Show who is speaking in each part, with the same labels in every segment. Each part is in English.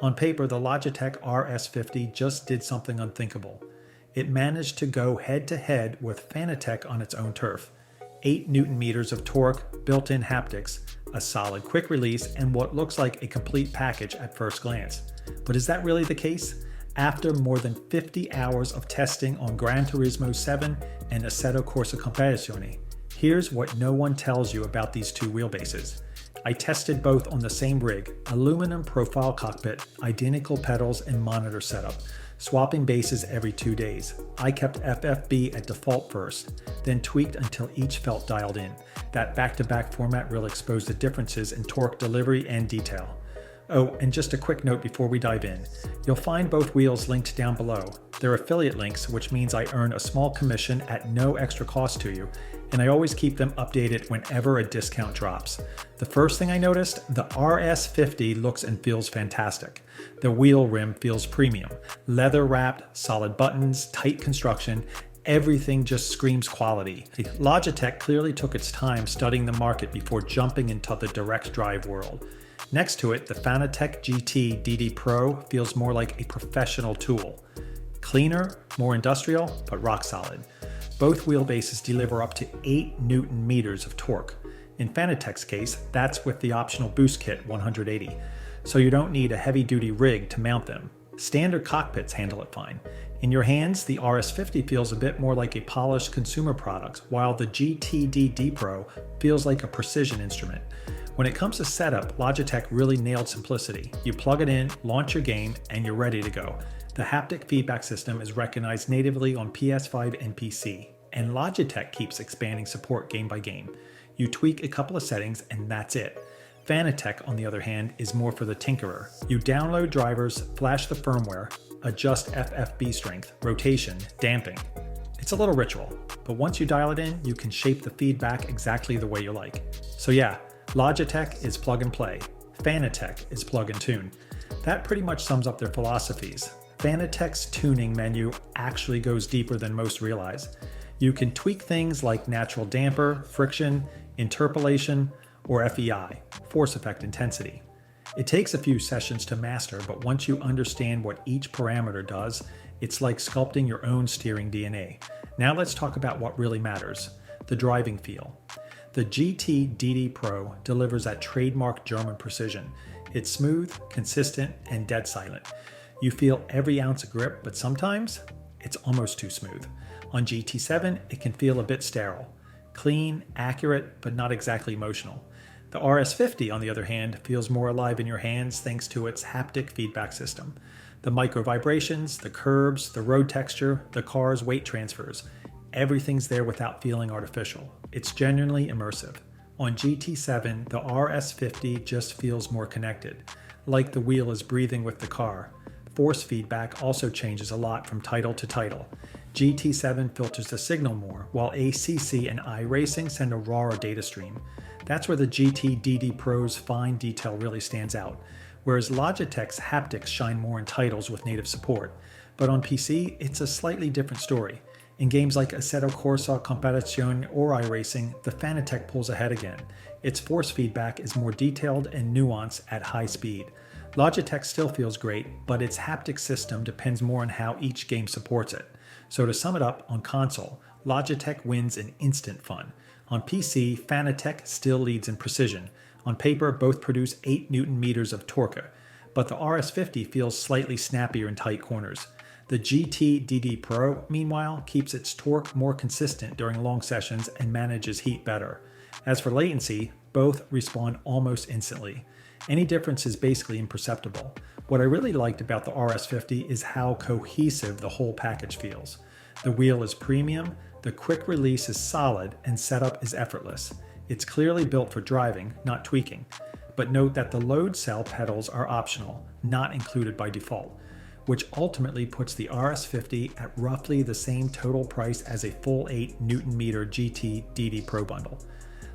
Speaker 1: On paper, the Logitech RS50 just did something unthinkable. It managed to go head-to-head with Fanatec on its own turf. 8 Newton meters of torque, built-in haptics, a solid quick release, and what looks like a complete package at first glance. But is that really the case? After more than 50 hours of testing on Gran Turismo 7 and Assetto Corsa Competizione, here's what no one tells you about these two wheelbases. I tested both on the same rig, aluminum profile cockpit, identical pedals and monitor setup, swapping bases every 2 days. I kept FFB at default first, then tweaked until each felt dialed in. That back-to-back format really exposed the differences in torque delivery and detail. Oh, and just a quick note before we dive in. You'll find both wheels linked down below. They're affiliate links, which means I earn a small commission at no extra cost to you, and I always keep them updated whenever a discount drops. The first thing I noticed, the RS50 looks and feels fantastic. The wheel rim feels premium. Leather wrapped, solid buttons, tight construction, everything just screams quality. Logitech clearly took its time studying the market before jumping into the direct drive world. Next to it, the Fanatec GT DD Pro feels more like a professional tool. Cleaner, more industrial, but rock solid. Both wheelbases deliver up to 8 Newton meters of torque. In Fanatec's case, that's with the optional boost kit 180, so you don't need a heavy-duty rig to mount them. Standard cockpits handle it fine. In your hands, the RS50 feels a bit more like a polished consumer product, while the GT DD Pro feels like a precision instrument. When it comes to setup, Logitech really nailed simplicity. You plug it in, launch your game, and you're ready to go. The haptic feedback system is recognized natively on PS5 and PC, and Logitech keeps expanding support game by game. You tweak a couple of settings and that's it. Fanatec, on the other hand, is more for the tinkerer. You download drivers, flash the firmware, adjust FFB strength, rotation, damping. It's a little ritual, but once you dial it in, you can shape the feedback exactly the way you like. So yeah, Logitech is plug and play. Fanatec is plug and tune. That pretty much sums up their philosophies. Fanatec's tuning menu actually goes deeper than most realize. You can tweak things like natural damper, friction, interpolation, or FEI, force effect intensity. It takes a few sessions to master, but once you understand what each parameter does, it's like sculpting your own steering DNA. Now let's talk about what really matters, the driving feel. The GT DD Pro delivers that trademark German precision. It's smooth, consistent, and dead silent. You feel every ounce of grip, but sometimes it's almost too smooth. On GT7, it can feel a bit sterile. Clean, accurate, but not exactly emotional. The RS50, on the other hand, feels more alive in your hands thanks to its haptic feedback system. The micro vibrations, the curbs, the road texture, the car's weight transfers. Everything's there without feeling artificial. It's genuinely immersive. On GT7, the RS50 just feels more connected, like the wheel is breathing with the car. Force feedback also changes a lot from title to title. GT7 filters the signal more, while ACC and iRacing send a rawer data stream. That's where the GT DD Pro's fine detail really stands out, whereas Logitech's haptics shine more in titles with native support. But on PC, it's a slightly different story. In games like Assetto Corsa Competizione or iRacing, the Fanatec pulls ahead again. Its force feedback is more detailed and nuanced at high speed. Logitech still feels great, but its haptic system depends more on how each game supports it. So to sum it up, on console, Logitech wins in instant fun. On PC, Fanatec still leads in precision. On paper, both produce 8 Newton meters of torque, but the RS50 feels slightly snappier in tight corners. The GT DD Pro, meanwhile, keeps its torque more consistent during long sessions and manages heat better. As for latency, both respond almost instantly. Any difference is basically imperceptible. What I really liked about the RS50 is how cohesive the whole package feels. The wheel is premium, the quick release is solid, and setup is effortless. It's clearly built for driving, not tweaking. But note that the load cell pedals are optional, not included by default, which ultimately puts the RS50 at roughly the same total price as a full 8 Newton meter GT DD Pro bundle.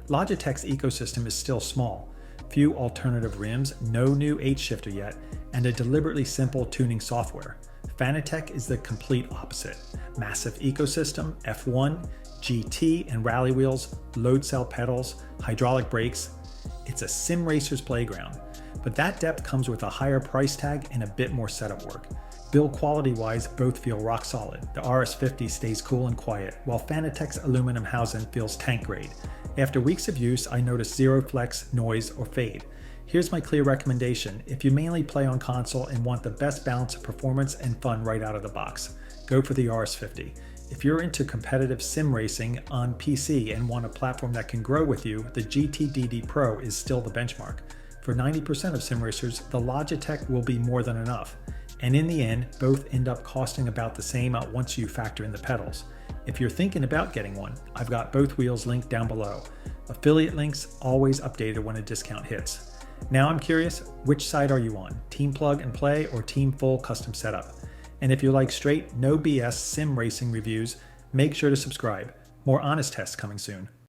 Speaker 1: Logitech's ecosystem is still small. Few alternative rims, no new H-shifter yet, and a deliberately simple tuning software. Fanatec is the complete opposite. Massive ecosystem, F1, GT and rally wheels, load cell pedals, hydraulic brakes. It's a sim racer's playground. but that depth comes with a higher price tag and a bit more setup work. Build quality wise, both feel rock solid. The RS50 stays cool and quiet, while Fanatec's aluminum housing feels tank grade. After weeks of use, I noticed zero flex, noise, or fade. Here's my clear recommendation: if you mainly play on console and want the best balance of performance and fun right out of the box, go for the RS50. If you're into competitive sim racing on PC and want a platform that can grow with you, the GT DD Pro is still the benchmark. For 90% of sim racers, the Logitech will be more than enough. And in the end, both end up costing about the same once you factor in the pedals. If you're thinking about getting one, I've got both wheels linked down below. Affiliate links always updated when a discount hits. Now I'm curious, which side are you on? Team plug and play or team full custom setup? And if you like straight, no BS sim racing reviews, make sure to subscribe. More honest tests coming soon.